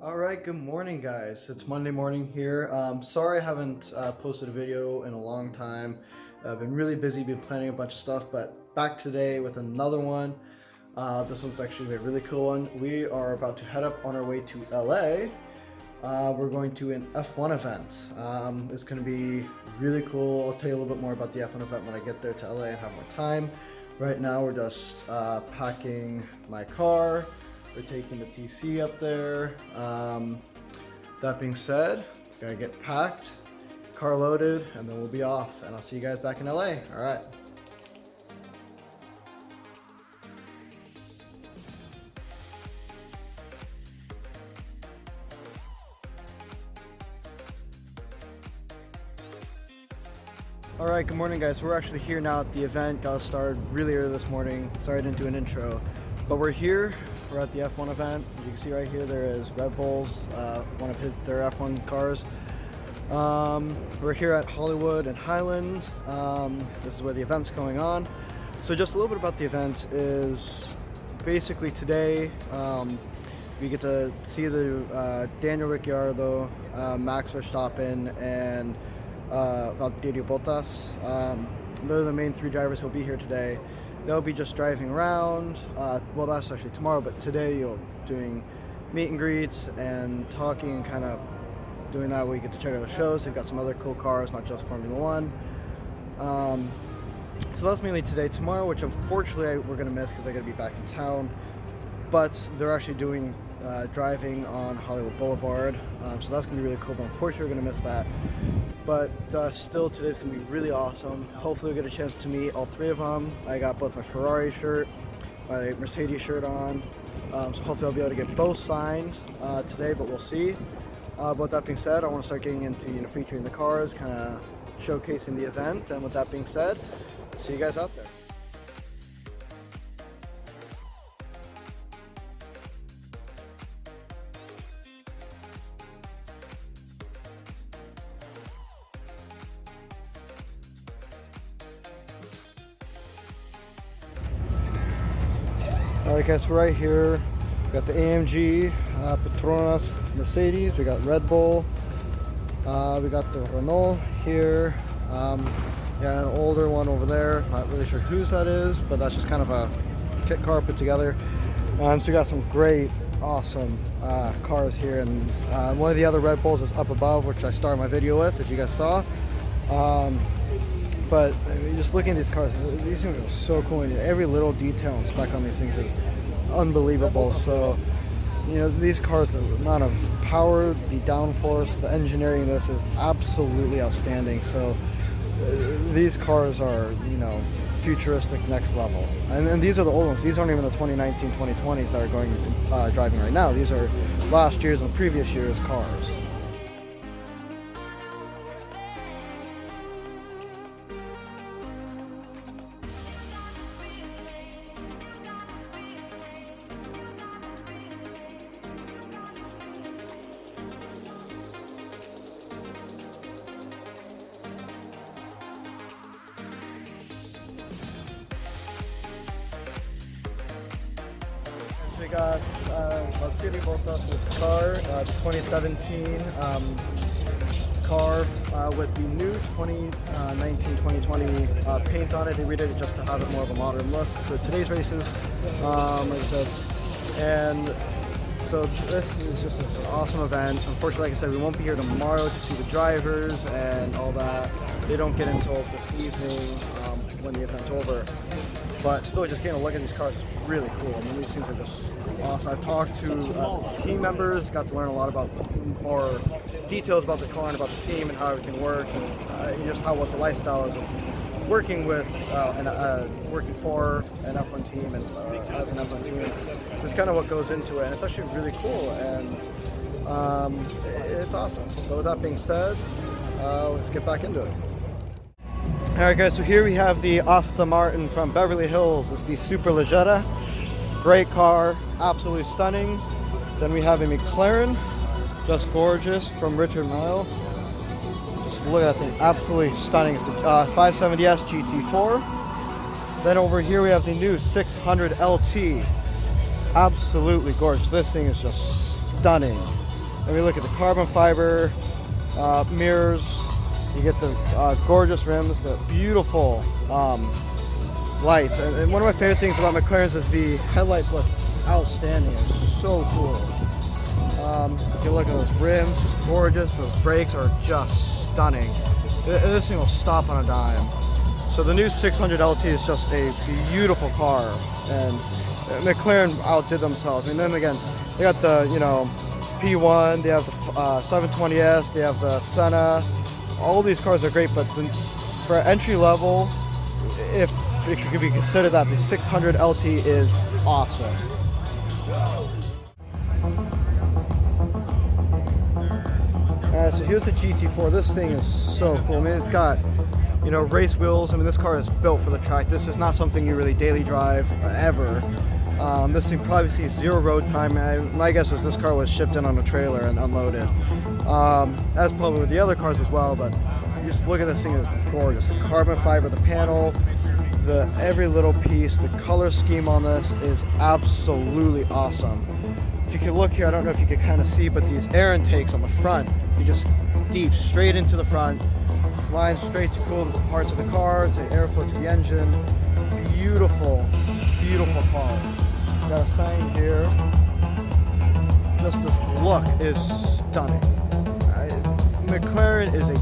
All right, good morning, guys. It's Monday morning here. Sorry I haven't posted a video in a long time. I've been really busy, been planning a bunch of stuff, but back today with another one. This one's actually a really cool one. We are about to head up on our way to LA. We're going to an F1 event. It's going to be really cool. I'll tell you a little bit more about the F1 event when I get there to LA and have more time. Right now, we're just packing my car. We're taking the TC up there. That being said, gotta get packed, car loaded, and then we'll be off. And I'll see you guys back in LA. All right. All right, good morning, guys. We're actually here now at the event. Got started really early this morning. Sorry I didn't do an intro, but we're here. We're at the F1 event. As you can see right here, there is Red Bull's, one of their F1 cars. We're here at Hollywood and Highland. This is where the event's going on. So just a little bit about the event is basically today we get to see the Daniel Ricciardo, Max Verstappen, and Valtteri Bottas. They're the main three drivers who'll be here today. They'll be just driving around. Well, that's actually tomorrow, but today you're doing meet and greets and talking and kind of doing that where you get to check out the shows. They've got some other cool cars, not just Formula One. So that's mainly today. Tomorrow, which unfortunately we're going to miss because I got to be back in town, but they're actually doing driving on Hollywood Boulevard. So that's going to be really cool, but unfortunately we're going to miss that. But still, today's going to be really awesome. Hopefully we'll get a chance to meet all three of them. I got both my Ferrari shirt, my Mercedes shirt on. So hopefully I'll be able to get both signed today, but we'll see. But with that being said, I want to start getting into featuring the cars, kind of showcasing the event. And with that being said, see you guys out there. Alright guys, we're right here. We got the AMG, Petronas, Mercedes, we got Red Bull, we got the Renault here, yeah, an older one over there, not really sure whose that is, but that's just kind of a kit car put together. So we got some great, awesome cars here, and one of the other Red Bulls is up above, which I started my video with, as you guys saw. But I mean, just looking at these cars, these things are so cool, and every little detail and spec on these things is unbelievable. So, these cars, the amount of power, the downforce, the engineering, this is absolutely outstanding. So, these cars are, futuristic, next level. And these are the old ones. These aren't even the 2019, 2020s that are going driving right now. These are last year's and previous year's cars. We got Valtteri Bottas' car, the 2017 car with the new 2019-2020 paint on it. They redid it just to have it more of a modern look for today's races, like I said. And so this is just an awesome event. Unfortunately, like I said, we won't be here tomorrow to see the drivers and all that. They don't get until this evening when the event's over. But still, just getting a look at these cars is really cool. I mean, these things are just awesome. I've talked to team members, got to learn a lot about more details about the car and about the team and how everything works, and just what the lifestyle is of working with working for an F1 team and as an F1 team. It's kind of what goes into it, and it's actually really cool, and it's awesome. But with that being said, let's get back into it. Alright guys, so here we have the Auston Martin from Beverly Hills. It's the Superleggera. Great car, absolutely stunning. Then we have a McLaren, just gorgeous, from Richard Mille. Just look at that thing, absolutely stunning. It's the 570S GT4. Then over here we have the new 600 LT. Absolutely gorgeous. This thing is just stunning. And we look at the carbon fiber mirrors. You get the gorgeous rims, the beautiful lights. And one of my favorite things about McLaren's is the headlights look outstanding. It's so cool. If you look at those rims, just gorgeous. Those brakes are just stunning. This thing will stop on a dime. So the new 600 LT is just a beautiful car, and McLaren outdid themselves. I mean, then again, they got the P1, they have the 720S, they have the Senna. All these cars are great, but for entry level, if it could be considered that, the 600 LT is awesome. So here's the GT4. This thing is so cool. I mean, it's got race wheels. I mean, this car is built for the track. This is not something you really daily drive ever. This thing probably sees 0 road time. My guess is this car was shipped in on a trailer and unloaded, as probably with the other cars as well. But you just look at this thing, it's gorgeous. The carbon fiber, the panel, every little piece, the color scheme on this is absolutely awesome. If you can look here, I don't know if you can kind of see, but these air intakes on the front, you just deep straight into the front, line straight to cool parts of the car, to airflow to the engine. Beautiful, beautiful car. Got a sign here. Just this look is stunning. McLaren is a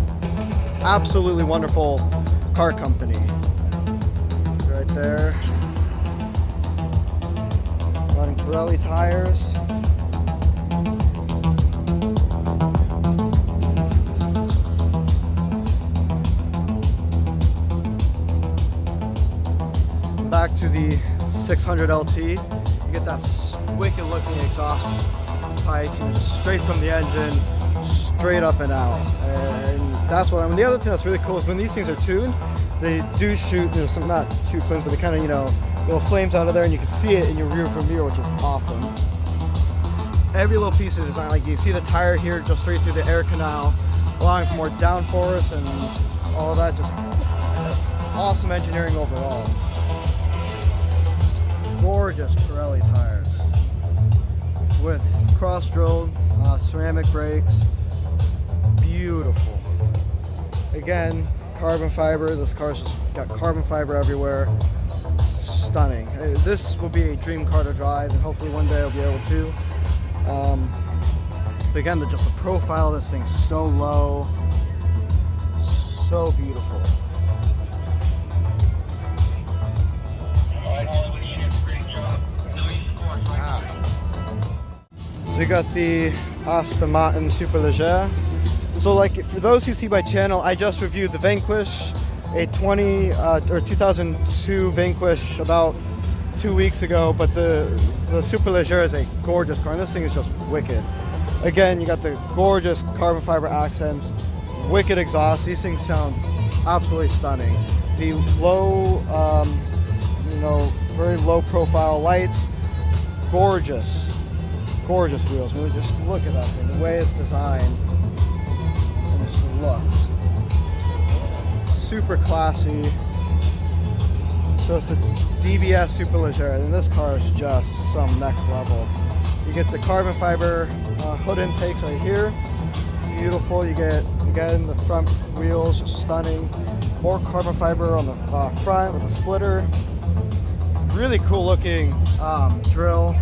absolutely wonderful car company. Right there. Running Pirelli tires. Back to the 600 LT, you get that wicked looking exhaust pipe just straight from the engine, straight up and out. And that's what, the other thing that's really cool is when these things are tuned, they do shoot, not shoot flames, but they kind of, little flames out of there, and you can see it in your rear view mirror, which is awesome. Every little piece of design, like you see the tire here just straight through the air canal, allowing for more downforce and all of that. Just awesome engineering overall. Gorgeous Pirelli tires with cross-drilled ceramic brakes. Beautiful. Again, carbon fiber. This car's just got carbon fiber everywhere. Stunning. This will be a dream car to drive, and hopefully one day I'll be able to. But again, just the profile of this thing's so low, so beautiful. So we got the Auston Martin Superleggera. So like for those who see my channel, I just reviewed the Vanquish, a 2002 Vanquish about 2 weeks ago, but the Superleggera is a gorgeous car, and this thing is just wicked. Again, you got the gorgeous carbon fiber accents, wicked exhaust. These things sound absolutely stunning. The low, very low profile lights, gorgeous wheels. I mean, just look at that thing, the way it's designed, and it just looks super classy. So it's the DBS Superleggera, and this car is just some next level. You get the carbon fiber hood intakes right here, beautiful. You get, again, the front wheels, stunning. More carbon fiber on the front with a splitter. Really cool looking grill.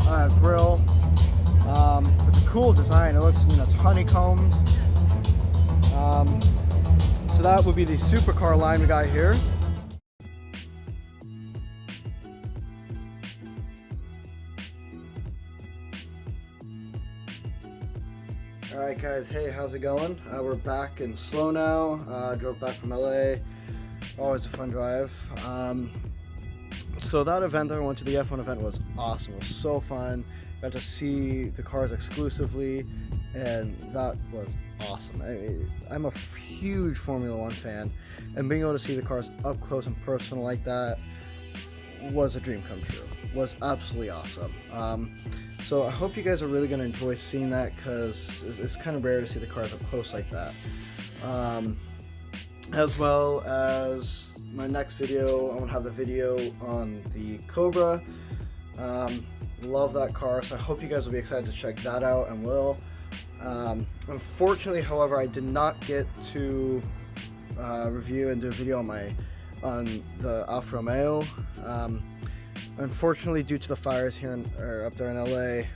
With a cool design. It looks, it's honeycombed. So that would be the supercar line we got here. Alright guys, hey, how's it going? We're back in Slow now. Drove back from LA. Always a fun drive. So that event that I went to, the F1 event, was awesome. It was so fun. Got to see the cars exclusively, and that was awesome. I'm a huge Formula One fan, and being able to see the cars up close and personal like that was a dream come true. Was absolutely awesome. So I hope you guys are really going to enjoy seeing that, because it's kind of rare to see the cars up close like that. As well as my next video, I'm going to have the video on the Cobra. Love that car, so I hope you guys will be excited to check that out, and will. Unfortunately, however, I did not get to review and do a video on the Alfa Romeo. Unfortunately, due to the fires here up there in LA,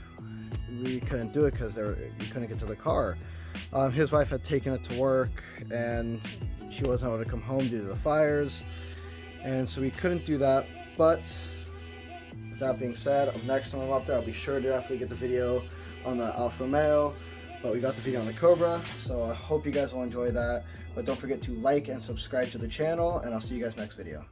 we couldn't do it because we couldn't get to the car. His wife had taken it to work and she wasn't able to come home due to the fires, and so we couldn't do that. But with that being said, next time I'm up there, I'll be sure to definitely get the video on the Alfa Romeo. But we got the video on the Cobra, so I hope you guys will enjoy that. But don't forget to like and subscribe to the channel, and I'll see you guys next video.